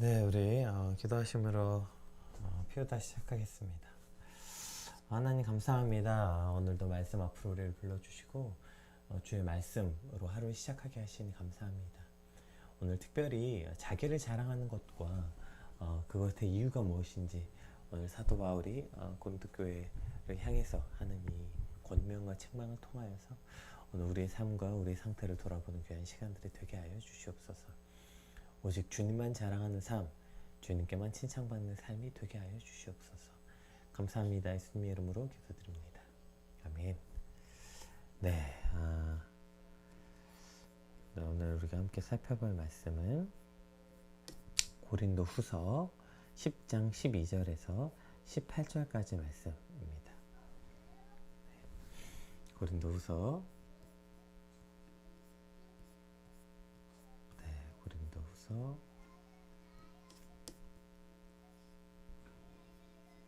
네, 우리 기도하심으로 피우다 시작하겠습니다. 하나님 감사합니다. 오늘도 말씀 앞으로 우리를 불러주시고 주의 말씀으로 하루 시작하게 하시니 감사합니다. 오늘 특별히 자기를 자랑하는 것과 그것의 이유가 무엇인지 오늘 사도 바울이 고린도 교회를 향해서 하는 이 권면과 책망을 통하여서 오늘 우리의 삶과 우리의 상태를 돌아보는 귀한 시간들이 되게 하여 주시옵소서. 오직 주님만 자랑하는 삶, 주님께만 칭찬받는 삶이 되게 하여 주시옵소서. 감사합니다. 예수님의 이름으로 기도드립니다. 아멘. 네, 오늘 우리가 함께 살펴볼 말씀은 고린도 후서 10장 12절에서 18절까지 말씀입니다. 고린도 후서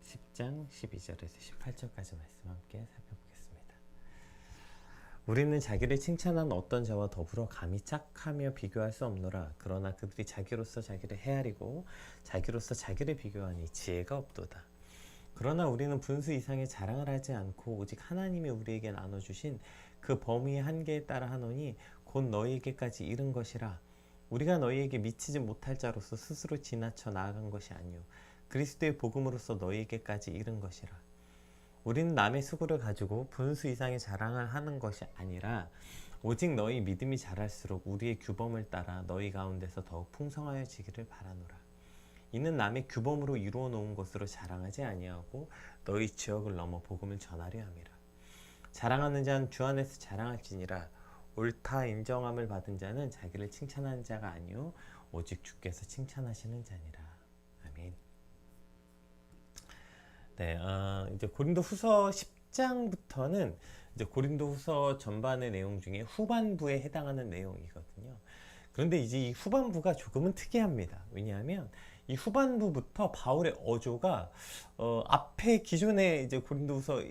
10장 12절에서 18절까지 말씀 함께 살펴보겠습니다. 우리는 자기를 칭찬한 어떤 자와 더불어 감히 착하며 비교할 수 없노라. 그러나 그들이 자기로서 자기를 헤아리고 자기로서 자기를 비교하니 지혜가 없도다. 그러나 우리는 분수 이상의 자랑을 하지 않고 오직 하나님이 우리에게 나눠주신 그 범위의 한계에 따라 하노니 곧 너희에게까지 이른 것이라. 우리가 너희에게 미치지 못할 자로서 스스로 지나쳐 나아간 것이 아니요 그리스도의 복음으로서 너희에게까지 이른 것이라. 우리는 남의 수고를 가지고 분수 이상의 자랑을 하는 것이 아니라 오직 너희 믿음이 자랄수록 우리의 규범을 따라 너희 가운데서 더욱 풍성하여지기를 바라노라. 이는 남의 규범으로 이루어 놓은 것으로 자랑하지 아니하고 너희 지역을 넘어 복음을 전하려 함이라. 자랑하는 자는 주 안에서 자랑할지니라. 옳다 인정함을 받은 자는 자기를 칭찬하는 자가 아니요 오직 주께서 칭찬하시는 자니라. 아멘. 네, 이제 고린도 후서 10장부터는 이제 고린도 후서 전반의 내용 중에 후반부에 해당하는 내용이거든요. 그런데 이제 이 후반부가 조금은 특이합니다. 왜냐하면 이 후반부부터 바울의 어조가 앞에 기존의 이제 고린도후서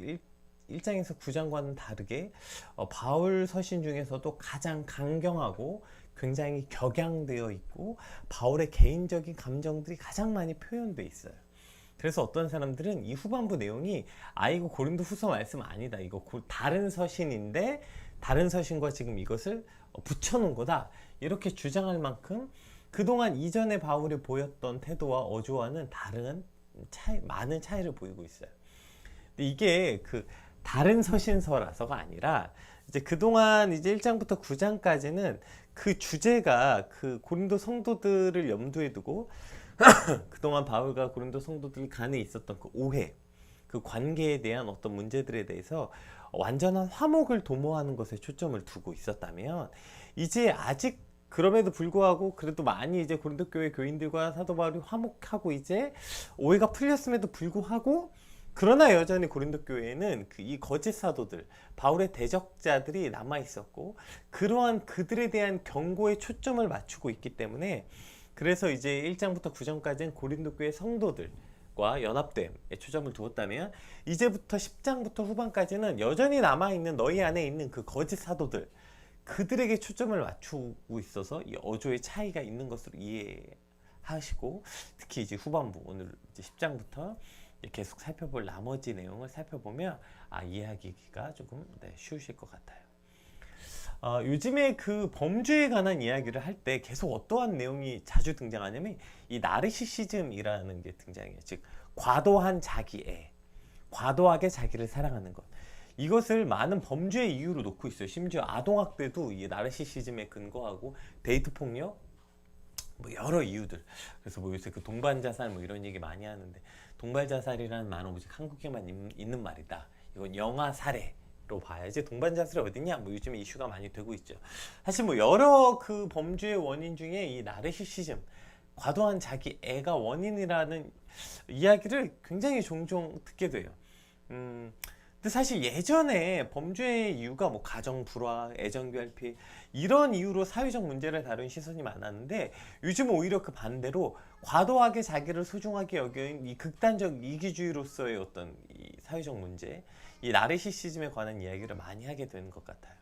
1장에서 9장과는 다르게 바울 서신 중에서도 가장 강경하고 굉장히 격양되어 있고 바울의 개인적인 감정들이 가장 많이 표현되어 있어요. 그래서 어떤 사람들은 이 후반부 내용이 이거 고린도 후서 말씀 아니다, 이거 다른 서신인데 다른 서신과 지금 이것을 붙여놓은 거다, 이렇게 주장할 만큼 그동안 이전에 바울이 보였던 태도와 어조와는 다른 많은 차이를 보이고 있어요. 근데 이게 다른 서신서라서가 아니라 이제 그동안 이제 1장부터 9장까지는 그 주제가 그 고린도 성도들을 염두에 두고 그동안 바울과 고린도 성도들 간에 있었던 그 오해, 그 관계에 대한 어떤 문제들에 대해서 완전한 화목을 도모하는 것에 초점을 두고 있었다면, 이제 아직 그럼에도 불구하고 그래도 많이 이제 고린도 교회 교인들과 사도 바울이 화목하고 이제 오해가 풀렸음에도 불구하고 그러나 여전히 고린도 교회에는 이 거짓 사도들, 바울의 대적자들이 남아 있었고 그러한 그들에 대한 경고에 초점을 맞추고 있기 때문에, 그래서 이제 1장부터 9장까지는 고린도 교회 성도들과 연합됨에 초점을 두었다면 이제부터 10장부터 후반까지는 여전히 남아 있는 너희 안에 있는 그 거짓 사도들, 그들에게 초점을 맞추고 있어서 이 어조의 차이가 있는 것으로 이해하시고, 특히 이제 후반부 오늘 이제 10장부터 계속 살펴볼 나머지 내용을 살펴보면 이해하기가 조금 쉬우실 것 같아요. 요즘에 그 범죄에 관한 이야기를 할 때 계속 어떠한 내용이 자주 등장하냐면 이 나르시시즘이라는 게 등장해요. 즉 과도한 자기애, 과도하게 자기를 사랑하는 것, 이것을 많은 범죄의 이유로 놓고 있어요. 심지어 아동학대도 이 나르시시즘에 근거하고 데이트 폭력, 여러 이유들. 그래서 요새 그 동반자살 이런 얘기 많이 하는데, 동반자살이라는 말은 오직 한국에만 있는 말이다, 이건 영아 사례로 봐야지 동반자살이 어디냐, 요즘에 이슈가 많이 되고 있죠. 사실 여러 그 범죄의 원인 중에 이 나르시시즘, 과도한 자기 애가 원인이라는 이야기를 굉장히 종종 듣게 돼요. 근데 사실 예전에 범죄의 이유가 가정 불화, 애정 결핍 이런 이유로 사회적 문제를 다룬 시선이 많았는데, 요즘은 오히려 그 반대로 과도하게 자기를 소중하게 여긴 이 극단적 이기주의로서의 어떤 이 사회적 문제, 이 나르시시즘에 관한 이야기를 많이 하게 되는 것 같아요.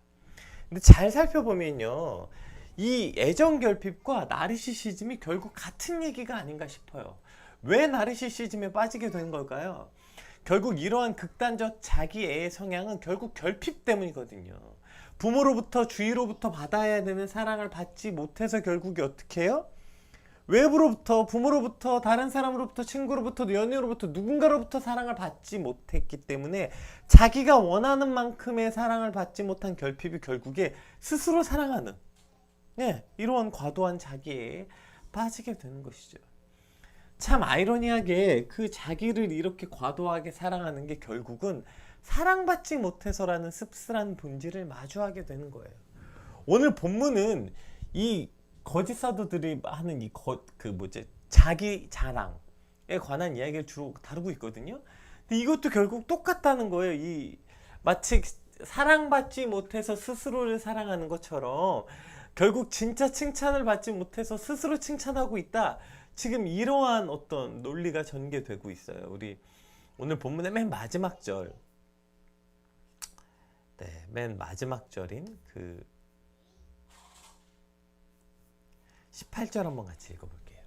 근데 잘 살펴보면요, 이 애정 결핍과 나르시시즘이 결국 같은 얘기가 아닌가 싶어요. 왜 나르시시즘에 빠지게 된 걸까요? 결국 이러한 극단적 자기애의 성향은 결국 결핍 때문이거든요. 부모로부터 주위로부터 받아야 되는 사랑을 받지 못해서 결국에 어떻게 해요? 외부로부터, 부모로부터, 다른 사람으로부터, 친구로부터, 연인으로부터, 누군가로부터 사랑을 받지 못했기 때문에 자기가 원하는 만큼의 사랑을 받지 못한 결핍이 결국에 스스로 사랑하는, 이러한 과도한 자기에 빠지게 되는 것이죠. 참 아이러니하게 그 자기를 이렇게 과도하게 사랑하는 게 결국은 사랑받지 못해서라는 씁쓸한 본질을 마주하게 되는 거예요. 오늘 본문은 이 거짓 사도들이 하는 자기 자랑에 관한 이야기를 주로 다루고 있거든요. 근데 이것도 결국 똑같다는 거예요. 마치 사랑받지 못해서 스스로를 사랑하는 것처럼 결국 진짜 칭찬을 받지 못해서 스스로 칭찬하고 있다. 지금 이러한 어떤 논리가 전개되고 있어요. 우리 오늘 본문의 맨 마지막 절, 맨 마지막 절인 그 18절 한번 같이 읽어볼게요.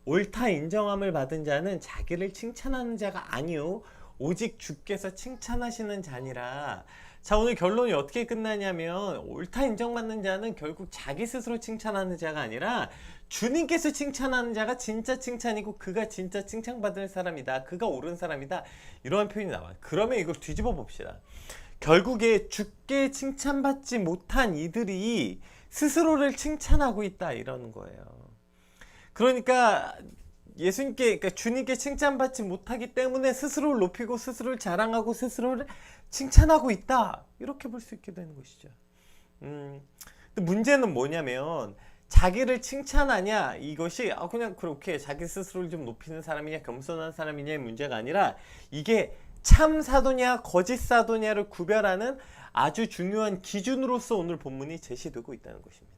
옳다 인정함을 받은 자는 자기를 칭찬하는 자가 아니요 오직 주께서 칭찬하시는 자니라. 자, 오늘 결론이 어떻게 끝나냐면 옳다 인정받는 자는 결국 자기 스스로 칭찬하는 자가 아니라 주님께서 칭찬하는 자가 진짜 칭찬이고 그가 진짜 칭찬받을 사람이다. 그가 옳은 사람이다. 이러한 표현이 나와요. 그러면 이걸 뒤집어 봅시다. 결국에 주께 칭찬받지 못한 이들이 스스로를 칭찬하고 있다 이러는 거예요. 그러니까 그러니까 주님께 칭찬받지 못하기 때문에 스스로를 높이고 스스로를 자랑하고 스스로를 칭찬하고 있다 이렇게 볼 수 있게 되는 것이죠. 근데 문제는 뭐냐면 자기를 칭찬하냐 이것이 그냥 그렇게 자기 스스로를 좀 높이는 사람이냐 겸손한 사람이냐의 문제가 아니라 이게 참 사도냐 거짓 사도냐를 구별하는 아주 중요한 기준으로서 오늘 본문이 제시되고 있다는 것입니다.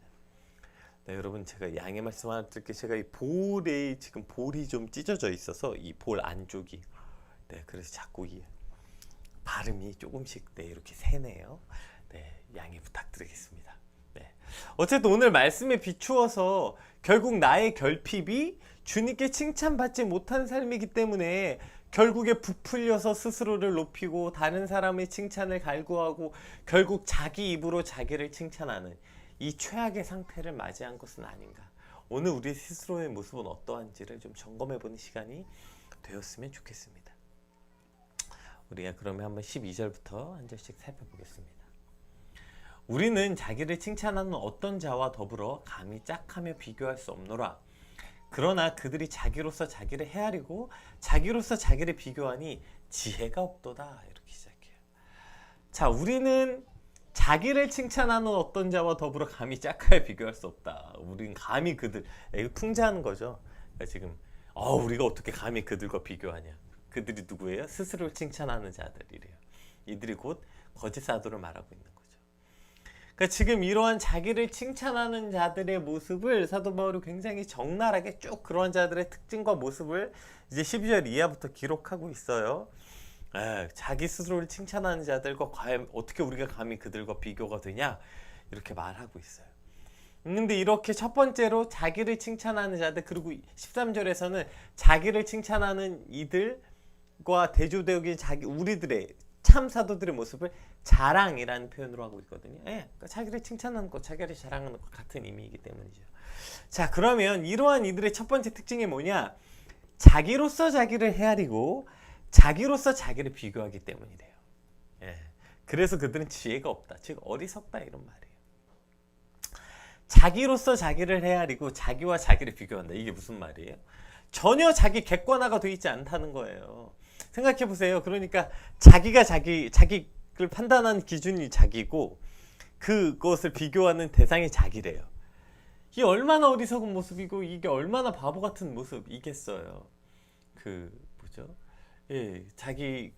네, 여러분 제가 양해 말씀 하나 드릴게요. 제가 이 볼에 지금 볼이 좀 찢어져 있어서 이 볼 안쪽이 그래서 자꾸 이 발음이 조금씩 이렇게 새네요. 양해 부탁드리겠습니다. 어쨌든 오늘 말씀에 비추어서 결국 나의 결핍이 주님께 칭찬받지 못한 삶이기 때문에 결국에 부풀려서 스스로를 높이고 다른 사람의 칭찬을 갈구하고 결국 자기 입으로 자기를 칭찬하는 이 최악의 상태를 맞이한 것은 아닌가. 오늘 우리 스스로의 모습은 어떠한지를 좀 점검해보는 시간이 되었으면 좋겠습니다. 우리가 그러면 한번 12절부터 한 절씩 살펴보겠습니다. 우리는 자기를 칭찬하는 어떤 자와 더불어 감히 짝하며 비교할 수 없노라. 그러나 그들이 자기로서 자기를 헤아리고 자기로서 자기를 비교하니 지혜가 없도다. 이렇게 시작해요. 자, 우리는 자기를 칭찬하는 어떤 자와 더불어 감히 짝하여 비교할 수 없다. 우리는 감히 이거 풍자하는 거죠. 그러니까 지금 우리가 어떻게 감히 그들과 비교하냐. 그들이 누구예요? 스스로를 칭찬하는 자들이래요. 이들이 곧 거짓 사도를 말하고 있는 거죠. 그러니까 지금 이러한 자기를 칭찬하는 자들의 모습을 사도 바울이 굉장히 적나라하게 쭉 그러한 자들의 특징과 모습을 이제 12절 이하부터 기록하고 있어요. 자기 스스로를 칭찬하는 자들과 과연 어떻게 우리가 감히 그들과 비교가 되냐 이렇게 말하고 있어요. 근데 이렇게 첫 번째로 자기를 칭찬하는 자들, 그리고 13절에서는 자기를 칭찬하는 이들과 대조되기 우리들의 참 사도들의 모습을 자랑이라는 표현으로 하고 있거든요. 그러니까 자기를 칭찬하는 것, 자기를 자랑하는 것 같은 의미이기 때문이죠. 자, 그러면 이러한 이들의 첫 번째 특징이 뭐냐? 자기로서 자기를 헤아리고 자기로서 자기를 비교하기 때문이래요. 그래서 그들은 지혜가 없다, 즉 어리석다 이런 말이에요. 자기로서 자기를 헤아리고 자기와 자기를 비교한다. 이게 무슨 말이에요? 전혀 자기 객관화가 되어 있지 않다는 거예요. 생각해 보세요. 그러니까 자기가 자기를 판단하는 기준이 자기고 그것을 비교하는 대상이 자기래요. 이게 얼마나 어리석은 모습이고 이게 얼마나 바보 같은 모습이겠어요. 자기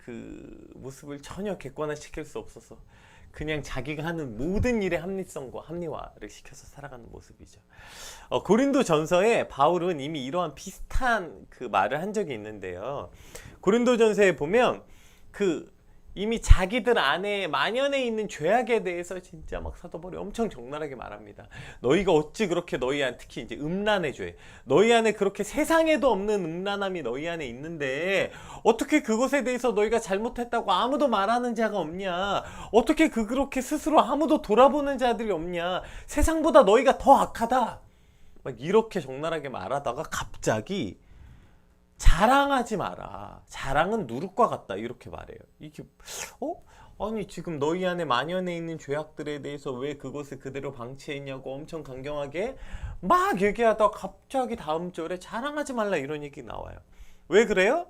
모습을 전혀 객관화시킬 수 없어서 그냥 자기가 하는 모든 일의 합리성과 합리화를 시켜서 살아가는 모습이죠. 고린도 전서에 바울은 이미 이러한 비슷한 말을 한 적이 있는데요. 고린도 전서에 보면 이미 자기들 안에 만연해 있는 죄악에 대해서 진짜 막 사도 바울이 엄청 적나라하게 말합니다. 너희가 어찌 그렇게 너희 안에, 특히 이제 음란의 죄, 너희 안에 그렇게 세상에도 없는 음란함이 너희 안에 있는데 어떻게 그것에 대해서 너희가 잘못했다고 아무도 말하는 자가 없냐? 어떻게 그렇게 스스로 아무도 돌아보는 자들이 없냐? 세상보다 너희가 더 악하다. 막 이렇게 적나라하게 말하다가 갑자기 자랑하지 마라. 자랑은 누룩과 같다. 이렇게 말해요. 이게 아니 지금 너희 안에 만연해 있는 죄악들에 대해서 왜 그것을 그대로 방치했냐고 엄청 강경하게 막 얘기하다가 갑자기 다음 절에 자랑하지 말라 이런 얘기 나와요. 왜 그래요?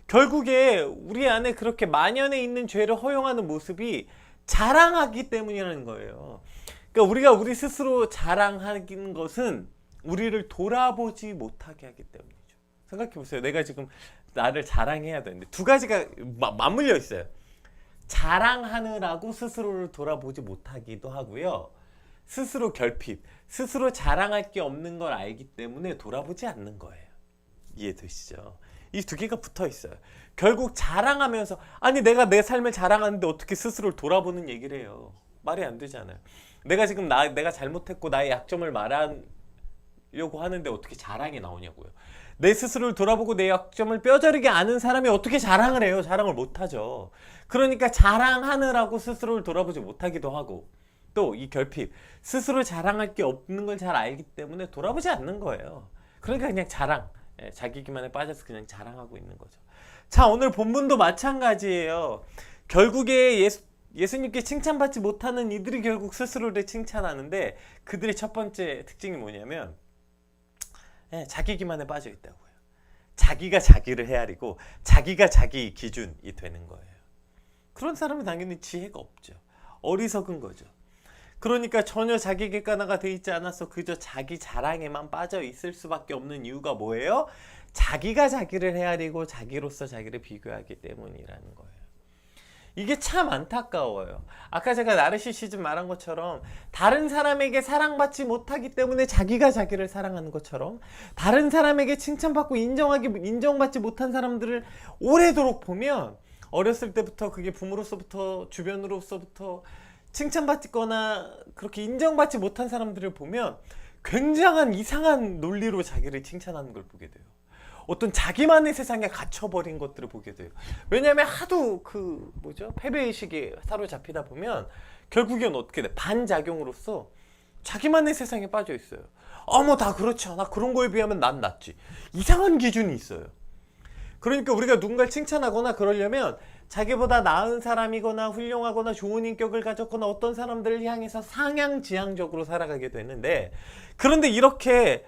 결국에 우리 안에 그렇게 만연해 있는 죄를 허용하는 모습이 자랑하기 때문이라는 거예요. 그러니까 우리가 우리 스스로 자랑하는 것은 우리를 돌아보지 못하게 하기 때문이죠. 생각해보세요. 내가 지금 나를 자랑해야 되는데 두 가지가 맞물려 있어요. 자랑하느라고 스스로를 돌아보지 못하기도 하고요. 스스로 결핍, 스스로 자랑할 게 없는 걸 알기 때문에 돌아보지 않는 거예요. 이해되시죠? 이 두 개가 붙어 있어요. 결국 자랑하면서 아니 내가 내 삶을 자랑하는데 어떻게 스스로를 돌아보는 얘기를 해요. 말이 안 되잖아요. 내가 지금 내가 잘못했고 나의 약점을 말하려고 하는데 어떻게 자랑이 나오냐고요. 내 스스로를 돌아보고 내 약점을 뼈저리게 아는 사람이 어떻게 자랑을 해요? 자랑을 못하죠. 그러니까 자랑하느라고 스스로를 돌아보지 못하기도 하고 또 이 결핍, 스스로 자랑할 게 없는 걸 잘 알기 때문에 돌아보지 않는 거예요. 그러니까 그냥 자랑, 자기 기만에 빠져서 그냥 자랑하고 있는 거죠. 자, 오늘 본문도 마찬가지예요. 결국에 예수님께 칭찬받지 못하는 이들이 결국 스스로를 칭찬하는데 그들의 첫 번째 특징이 뭐냐면 자기 기만에 빠져 있다고요. 자기가 자기를 헤아리고 자기가 자기 기준이 되는 거예요. 그런 사람은 당연히 지혜가 없죠. 어리석은 거죠. 그러니까 전혀 자기 객관화가 돼 있지 않아서 그저 자기 자랑에만 빠져 있을 수밖에 없는 이유가 뭐예요? 자기가 자기를 헤아리고 자기로서 자기를 비교하기 때문이라는 거예요. 이게 참 안타까워요. 아까 제가 나르시시즘 말한 것처럼 다른 사람에게 사랑받지 못하기 때문에 자기가 자기를 사랑하는 것처럼 다른 사람에게 칭찬받고 인정받지 못한 사람들을 오래도록 보면 어렸을 때부터 그게 부모로서부터 주변으로서부터 칭찬받거나 그렇게 인정받지 못한 사람들을 보면 굉장한 이상한 논리로 자기를 칭찬하는 걸 보게 돼요. 어떤 자기만의 세상에 갇혀버린 것들을 보게 돼요. 왜냐하면 하도 패배의식에 사로잡히다 보면 결국엔 어떻게 돼? 반작용으로서 자기만의 세상에 빠져 있어요. 다 그렇지 않아. 그런 거에 비하면 난 낫지. 이상한 기준이 있어요. 그러니까 우리가 누군가를 칭찬하거나 그러려면 자기보다 나은 사람이거나 훌륭하거나 좋은 인격을 가졌거나 어떤 사람들을 향해서 상향지향적으로 살아가게 되는데 그런데 이렇게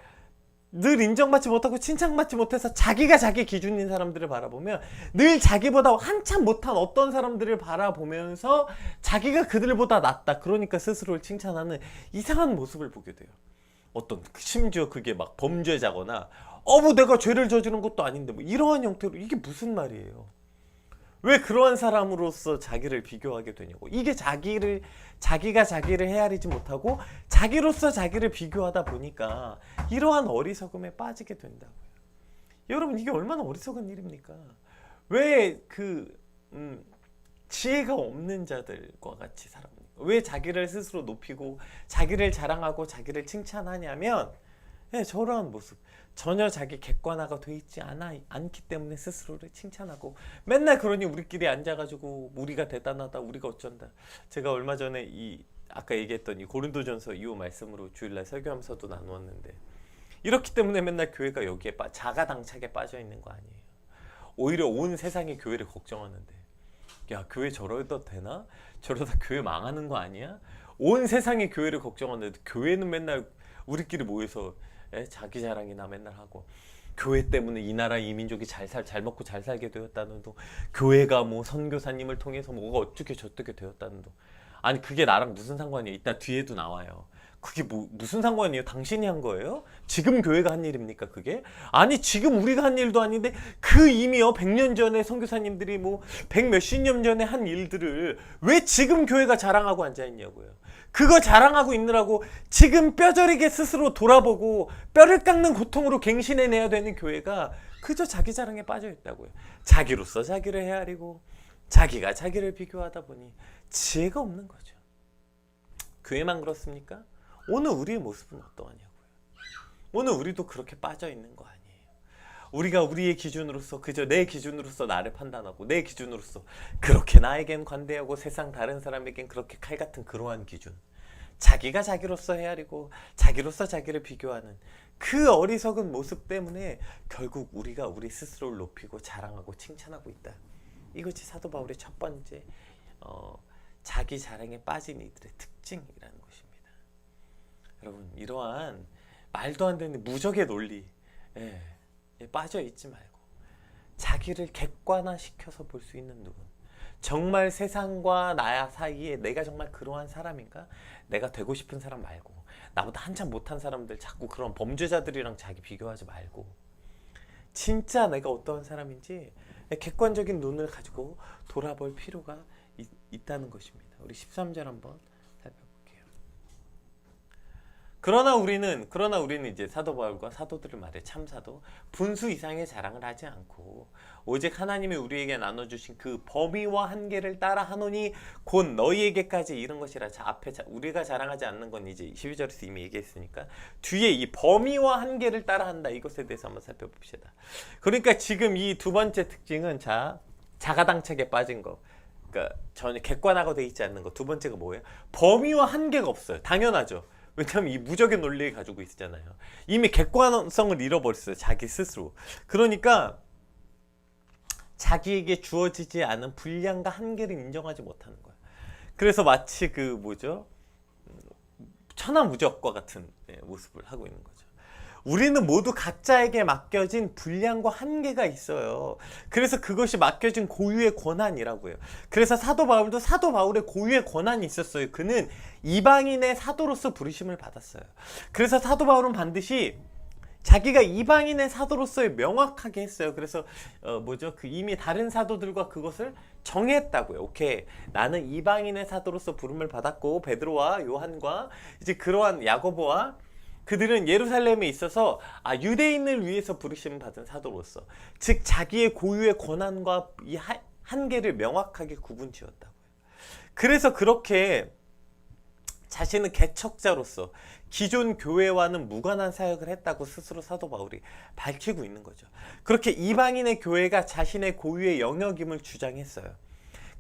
늘 인정받지 못하고 칭찬받지 못해서 자기가 자기 기준인 사람들을 바라보면 늘 자기보다 한참 못한 어떤 사람들을 바라보면서 자기가 그들보다 낫다. 그러니까 스스로를 칭찬하는 이상한 모습을 보게 돼요. 심지어 그게 막 범죄자거나 내가 죄를 저지른 것도 아닌데 이러한 형태로 이게 무슨 말이에요. 왜 그러한 사람으로서 자기를 비교하게 되냐고. 이게 자기가 자기를 헤아리지 못하고 자기로서 자기를 비교하다 보니까 이러한 어리석음에 빠지게 된다고요. 여러분 이게 얼마나 어리석은 일입니까? 왜 지혜가 없는 자들과 같이 살아갑니까? 왜 자기를 스스로 높이고 자기를 자랑하고 자기를 칭찬하냐면 저러한 모습, 전혀 자기 객관화가 돼 있지 않기 때문에 스스로를 칭찬하고 맨날 그러니 우리끼리 앉아가지고 우리가 대단하다, 우리가 어쩐다. 제가 얼마 전에 아까 얘기했던 이 고린도전서 2호 말씀으로 주일날 설교하면서도 나누었는데 이렇기 때문에 맨날 교회가 여기에 자가당착에 빠져 있는 거 아니에요. 오히려 온 세상의 교회를 걱정하는데 야 교회 저러다 되나? 저러다 교회 망하는 거 아니야? 온 세상의 교회를 걱정하는데 교회는 맨날 우리끼리 모여서 자기 자랑이나 맨날 하고 교회 때문에 이 나라 이 민족이 잘 먹고 잘 살게 되었다는 둥 교회가 선교사님을 통해서 뭐가 어떻게 저떻게 되었다는 둥 아니 그게 나랑 무슨 상관이에요? 이따 뒤에도 나와요. 그게 무슨 상관이에요? 당신이 한 거예요? 지금 교회가 한 일입니까 그게? 아니 지금 우리가 한 일도 아닌데 이미요 100년 전에 선교사님들이 100몇십 년 전에 한 일들을 왜 지금 교회가 자랑하고 앉아있냐고요. 그거 자랑하고 있느라고 지금 뼈저리게 스스로 돌아보고 뼈를 깎는 고통으로 갱신해내야 되는 교회가 그저 자기 자랑에 빠져있다고요. 자기로서 자기를 헤아리고 자기가 자기를 비교하다 보니 지혜가 없는 거죠. 교회만 그렇습니까? 오늘 우리의 모습은 어떠하냐고요. 오늘 우리도 그렇게 빠져 있는 거 아니에요. 우리가 우리의 기준으로서 그저 내 기준으로서 나를 판단하고 내 기준으로서 그렇게 나에겐 관대하고 세상 다른 사람에겐 그렇게 칼 같은 그러한 기준, 자기가 자기로서 헤아리고 자기로서 자기를 비교하는 그 어리석은 모습 때문에 결국 우리가 우리 스스로를 높이고 자랑하고 칭찬하고 있다. 이것이 사도 바울의 첫 번째 자기 자랑에 빠진 이들의 특징이라는 것입니다. 여러분, 이러한 말도 안 되는 무적의 논리 빠져 있지 말고 자기를 객관화시켜서 볼 수 있는 누군, 정말 세상과 나 사이에 내가 정말 그러한 사람인가? 내가 되고 싶은 사람 말고, 나보다 한참 못한 사람들 자꾸 그런 범죄자들이랑 자기 비교하지 말고 진짜 내가 어떠한 사람인지 객관적인 눈을 가지고 돌아볼 필요가 있다는 것입니다. 우리 13절 한번 살펴볼게요. 그러나 우리는 이제 사도 바울과 사도들을 말해 참사도 분수 이상의 자랑을 하지 않고 오직 하나님이 우리에게 나눠주신 그 범위와 한계를 따라 하노니 곧 너희에게까지 이른 것이라. 앞에 우리가 자랑하지 않는 건 이제 12절에서 이미 얘기했으니까 뒤에 이 범위와 한계를 따라 한다, 이것에 대해서 한번 살펴봅시다. 그러니까 지금 이 두 번째 특징은 자가당착에 빠진 거, 그러니까 전혀 객관화가 돼 있지 않는 거. 두 번째가 뭐예요? 범위와 한계가 없어요. 당연하죠. 왜냐하면 이 무적의 논리를 가지고 있잖아요. 이미 객관성을 잃어버렸어요, 자기 스스로. 그러니까 자기에게 주어지지 않은 분량과 한계를 인정하지 못하는 거야. 그래서 마치 천하무적과 같은 모습을 하고 있는 거죠. 우리는 모두 각자에게 맡겨진 분량과 한계가 있어요. 그래서 그것이 맡겨진 고유의 권한이라고 해요. 그래서 사도 바울도 사도 바울의 고유의 권한이 있었어요. 그는 이방인의 사도로서 부르심을 받았어요. 그래서 사도 바울은 반드시 자기가 이방인의 사도로서의 명확하게 했어요. 그래서 그 이미 다른 사도들과 그것을 정했다고요. 오케이, 나는 이방인의 사도로서 부름을 받았고 베드로와 요한과 이제 그러한 야고보와 그들은 예루살렘에 있어서 유대인을 위해서 부르심을 받은 사도로서, 즉 자기의 고유의 권한과 이 한계를 명확하게 구분지었다고요. 그래서 그렇게 자신은 개척자로서 기존 교회와는 무관한 사역을 했다고 스스로 사도 바울이 밝히고 있는 거죠. 그렇게 이방인의 교회가 자신의 고유의 영역임을 주장했어요.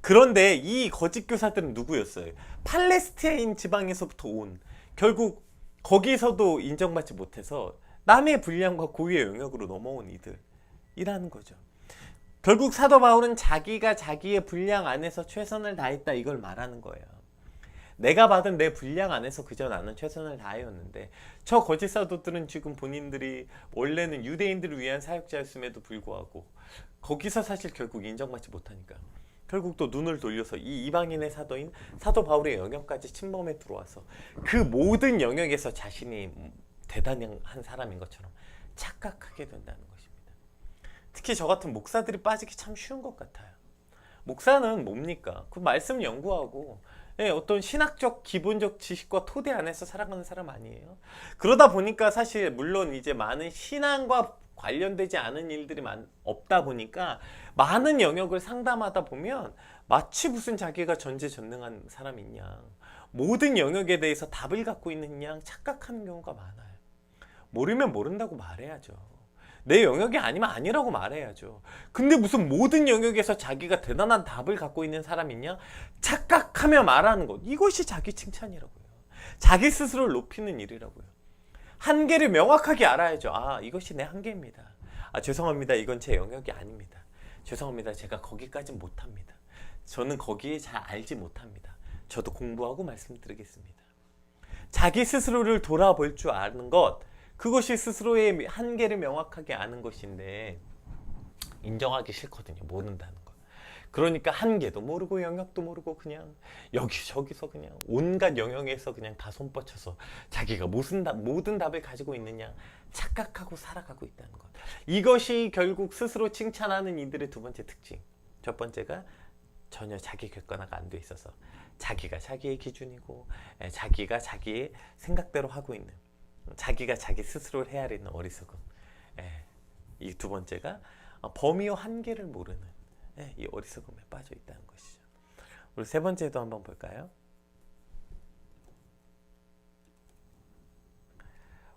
그런데 이 거짓 교사들은 누구였어요? 팔레스타인 지방에서부터 온, 결국 거기서도 인정받지 못해서 남의 분량과 고유의 영역으로 넘어온 이들이라는 거죠. 결국 사도 바울은 자기가 자기의 분량 안에서 최선을 다했다, 이걸 말하는 거예요. 내가 받은 내 분량 안에서 그저 나는 최선을 다하였는데, 저 거짓 사도들은 지금 본인들이 원래는 유대인들을 위한 사역자였음에도 불구하고 거기서 사실 결국 인정받지 못하니까 결국 또 눈을 돌려서 이 이방인의 사도인 사도 바울의 영역까지 침범해 들어와서 그 모든 영역에서 자신이 대단한 사람인 것처럼 착각하게 된다는 것입니다. 특히 저 같은 목사들이 빠지기 참 쉬운 것 같아요. 목사는 뭡니까? 그 말씀 연구하고 어떤 신학적 기본적 지식과 토대 안에서 살아가는 사람 아니에요. 그러다 보니까 사실 물론 이제 많은 신앙과 관련되지 않은 일들이 없다 보니까 많은 영역을 상담하다 보면 마치 무슨 자기가 전지전능한 사람인 양, 모든 영역에 대해서 답을 갖고 있는 양 착각하는 경우가 많아요. 모르면 모른다고 말해야죠. 내 영역이 아니면 아니라고 말해야죠. 근데 무슨 모든 영역에서 자기가 대단한 답을 갖고 있는 사람이냐? 착각하며 말하는 것, 이것이 자기 칭찬이라고요. 자기 스스로를 높이는 일이라고요. 한계를 명확하게 알아야죠. 이것이 내 한계입니다. 죄송합니다. 이건 제 영역이 아닙니다. 죄송합니다. 제가 거기까지는 못합니다. 저는 거기에 잘 알지 못합니다. 저도 공부하고 말씀드리겠습니다. 자기 스스로를 돌아볼 줄 아는 것, 그것이 스스로의 한계를 명확하게 아는 것인데 인정하기 싫거든요. 모른다는 것. 그러니까 한계도 모르고 영역도 모르고 그냥 여기저기서 그냥 온갖 영역에서 그냥 다 손뻗쳐서 자기가 모든 답을 가지고 있느냐 착각하고 살아가고 있다는 것. 이것이 결국 스스로 칭찬하는 이들의 두 번째 특징. 첫 번째가 전혀 자기 객관화가 안 돼 있어서 자기가 자기의 기준이고 자기가 자기의 생각대로 하고 있는, 자기가 자기 스스로를 헤아리는 어리석음. 이 두 번째가 범위와 한계를 모르는 이 어리석음에 빠져 있다는 것이죠. 우리 세 번째도 한번 볼까요?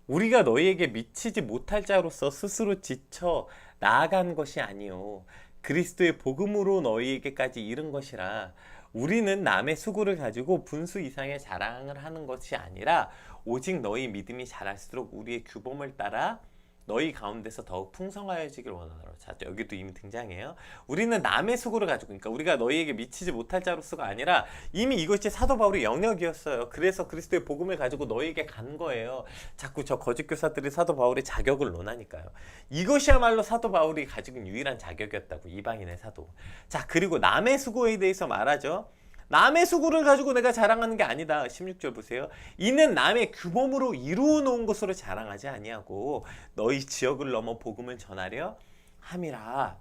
우리가 너희에게 미치지 못할 자로서 스스로 지쳐 나아간 것이 아니요 그리스도의 복음으로 너희에게까지 이른 것이라. 우리는 남의 수고를 가지고 분수 이상의 자랑을 하는 것이 아니라 오직 너희 믿음이 자랄수록 우리의 규범을 따라 너희 가운데서 더욱 풍성하여지길 원하노라. 자, 여기도 이미 등장해요. 우리는 남의 수고를 가지고, 그러니까 우리가 너희에게 미치지 못할 자로서가 아니라 이미 이것이 사도 바울의 영역이었어요. 그래서 그리스도의 복음을 가지고 너희에게 간 거예요. 자꾸 저 거짓 교사들이 사도 바울의 자격을 논하니까요. 이것이야말로 사도 바울이 가지고 있는 유일한 자격이었다고, 이방인의 사도. 자, 그리고 남의 수고에 대해서 말하죠. 남의 수고를 가지고 내가 자랑하는 게 아니다. 16절 보세요. 이는 남의 규범으로 이루어 놓은 것으로 자랑하지 아니하고 너희 지역을 넘어 복음을 전하려 함이라.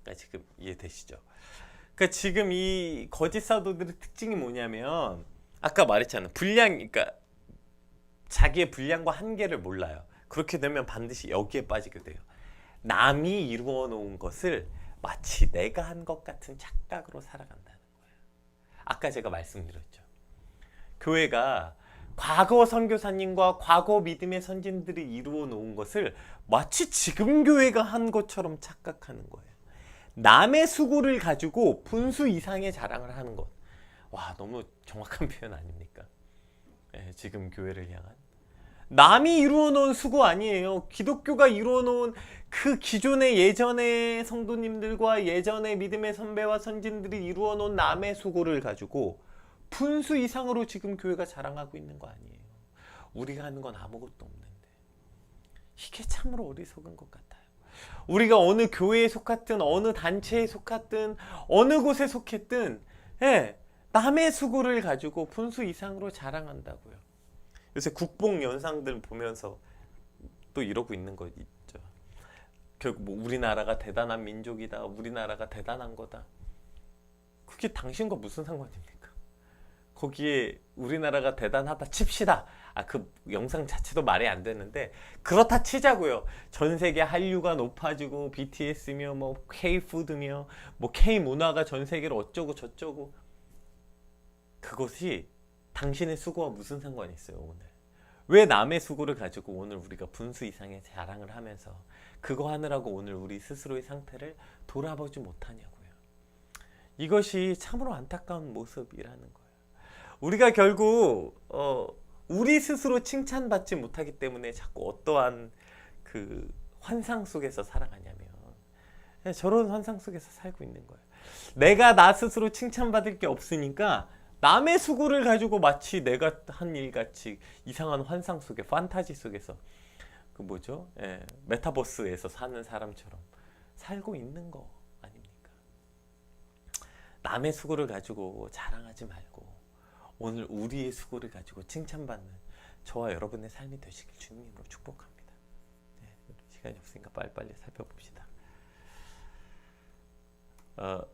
그러니까 지금 이해되시죠? 그러니까 지금 이 거짓 사도들의 특징이 뭐냐면 아까 말했잖아요. 그러니까 자기의 분량과 한계를 몰라요. 그렇게 되면 반드시 여기에 빠지게 돼요. 남이 이루어 놓은 것을 마치 내가 한 것 같은 착각으로 살아간다. 아까 제가 말씀드렸죠. 교회가 과거 선교사님과 과거 믿음의 선진들이 이루어 놓은 것을 마치 지금 교회가 한 것처럼 착각하는 거예요. 남의 수고를 가지고 분수 이상의 자랑을 하는 것. 와, 너무 정확한 표현 아닙니까? 지금 교회를 향한. 남이 이루어 놓은 수고 아니에요. 기독교가 이루어 놓은 그 기존의 예전의 성도님들과 예전의 믿음의 선배와 선진들이 이루어 놓은 남의 수고를 가지고 분수 이상으로 지금 교회가 자랑하고 있는 거 아니에요. 우리가 하는 건 아무것도 없는데. 이게 참으로 어리석은 것 같아요. 우리가 어느 교회에 속했든 어느 단체에 속했든 어느 곳에 속했든 남의 수고를 가지고 분수 이상으로 자랑한다고요. 요새 국뽕 영상들 보면서 또 이러고 있는 거 있죠. 결국 뭐 우리나라가 대단한 민족이다, 우리나라가 대단한 거다. 그게 당신과 무슨 상관입니까? 거기에 우리나라가 대단하다 칩시다. 그 영상 자체도 말이 안 되는데 그렇다 치자고요. 전 세계 한류가 높아지고 BTS며 뭐 K-푸드며 뭐 K-문화가 전 세계로 어쩌고 저쩌고. 그것이 당신의 수고와 무슨 상관이 있어요, 오늘? 왜 남의 수고를 가지고 오늘 우리가 분수 이상의 자랑을 하면서 그거 하느라고 오늘 우리 스스로의 상태를 돌아보지 못하냐고요. 이것이 참으로 안타까운 모습이라는 거예요. 우리가 결국 우리 스스로 칭찬받지 못하기 때문에 자꾸 어떠한 그 환상 속에서 살아가냐면 저런 환상 속에서 살고 있는 거예요. 내가 나 스스로 칭찬받을 게 없으니까 남의 수고를 가지고 마치 내가 한 일같이 이상한 환상 속에 판타지 속에서 그 뭐죠? 메타버스에서 사는 사람처럼 살고 있는 거 아닙니까? 남의 수고를 가지고 자랑하지 말고 오늘 우리의 수고를 가지고 칭찬받는 저와 여러분의 삶이 되시길 주님으로 축복합니다. 시간이 없으니까 빨리빨리 살펴봅시다.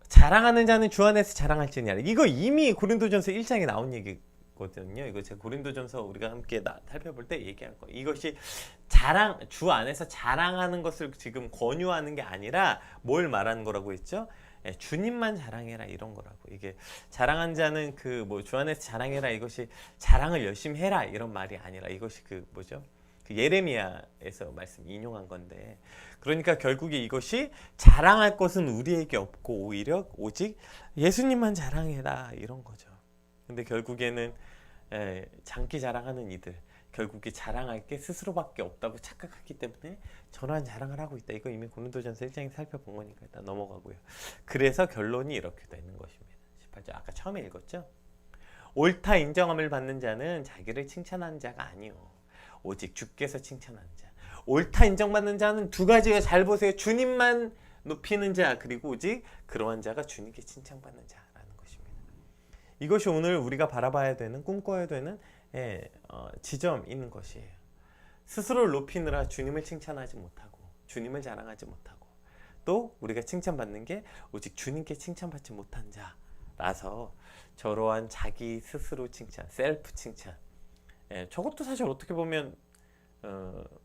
자랑하는 자는 주 안에서 자랑할지니라. 이거 이미 고린도전서 1장에 나온 얘기거든요. 이거 제가 고린도전서 우리가 함께 살펴볼 때 얘기한 거예요. 이것이 주 안에서 자랑하는 것을 지금 권유하는 게 아니라 뭘 말하는 거라고 했죠? 주님만 자랑해라 이런 거라고. 이게 자랑한 자는 그 뭐 주 안에서 자랑해라 이것이 자랑을 열심히 해라 이런 말이 아니라 이것이 그 뭐죠? 그 예레미야에서 말씀 인용한 건데, 그러니까 결국에 이것이 자랑할 것은 우리에게 없고 오직 예수님만 자랑해라 이런 거죠. 근데 결국에는 장기 자랑하는 이들 결국에 자랑할 게 스스로밖에 없다고 착각하기 때문에 전환 자랑을 하고 있다. 이거 이미 고린도전서 1장에 살펴본 거니까 일단 넘어가고요. 그래서 결론이 이렇게 되는 것입니다. 18절 아까 처음에 읽었죠? 옳다 인정함을 받는 자는 자기를 칭찬하는 자가 아니요 오직 주께서 칭찬하는 자. 옳다 인정받는 자는 두 가지예요. 잘 보세요. 주님만 높이는 자 그리고 오직 그러한 자가 주님께 칭찬받는 자라는 것입니다. 이것이 오늘 우리가 바라봐야 되는 꿈꿔야 되는 지점인 것이에요. 스스로를 높이느라 주님을 칭찬하지 못하고 주님을 자랑하지 못하고 또 우리가 칭찬받는 게 오직 주님께 칭찬받지 못한 자라서 저러한 자기 스스로 칭찬, 셀프 칭찬 저것도 사실 어떻게 보면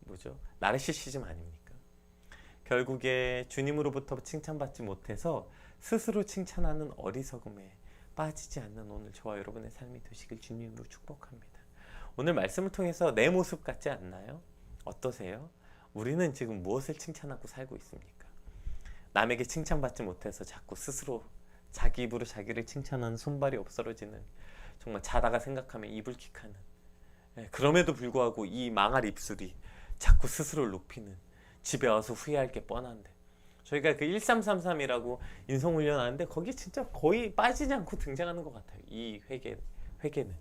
뭐죠? 나르시시즘 아닙니까? 결국에 주님으로부터 칭찬받지 못해서 스스로 칭찬하는 어리석음에 빠지지 않는 오늘 저와 여러분의 삶이 되시길 주님으로 축복합니다. 오늘 말씀을 통해서 내 모습 같지 않나요? 어떠세요? 우리는 지금 무엇을 칭찬하고 살고 있습니까? 남에게 칭찬받지 못해서 자꾸 스스로 자기 입으로 자기를 칭찬하는 손발이 없어지는, 정말 자다가 생각하면 이불킥하는, 그럼에도 불구하고 이 망할 입술이 자꾸 스스로를 높이는, 집에 와서 후회할 게 뻔한데, 저희가 그 1333이라고 인성훈련 하는데 거기 진짜 거의 빠지지 않고 등장하는 것 같아요. 이 회개는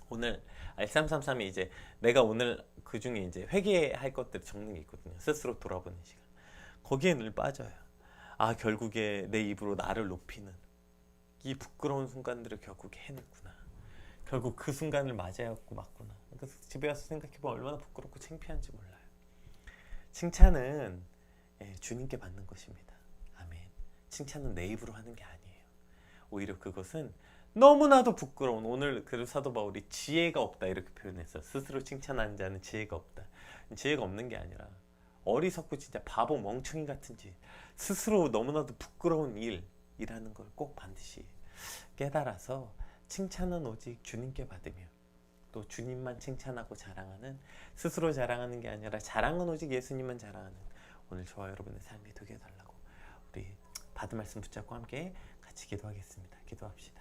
오늘 1333이 이제 내가 오늘 그 중에 이제 회개할 것들 적는 게 있거든요. 스스로 돌아보는 시간. 거기에 늘 빠져요. 아, 결국에 내 입으로 나를 높이는 이 부끄러운 순간들을 결국에 해냈구나. 결국 그 순간을 맞이하고 맞구나. 그래서 집에 와서 생각해보면 얼마나 부끄럽고 창피한지 몰라요. 칭찬은 주님께 받는 것입니다. 아멘. 칭찬은 내 입으로 하는 게 아니에요. 오히려 그것은 너무나도 부끄러운, 오늘 그래도 사도 바울이 지혜가 없다 이렇게 표현했어요. 스스로 칭찬하는 자는 지혜가 없다. 지혜가 없는 게 아니라 어리석고 진짜 바보 멍청이 같은 짓, 스스로 너무나도 부끄러운 일이라는 걸 꼭 반드시 깨달아서 칭찬은 오직 주님께 받으며 또 주님만 칭찬하고 자랑하는, 스스로 자랑하는 게 아니라 자랑은 오직 예수님만 자랑하는 오늘 저와 여러분의 삶이 되게 해달라고 우리 받은 말씀 붙잡고 함께 같이 기도하겠습니다. 기도합시다.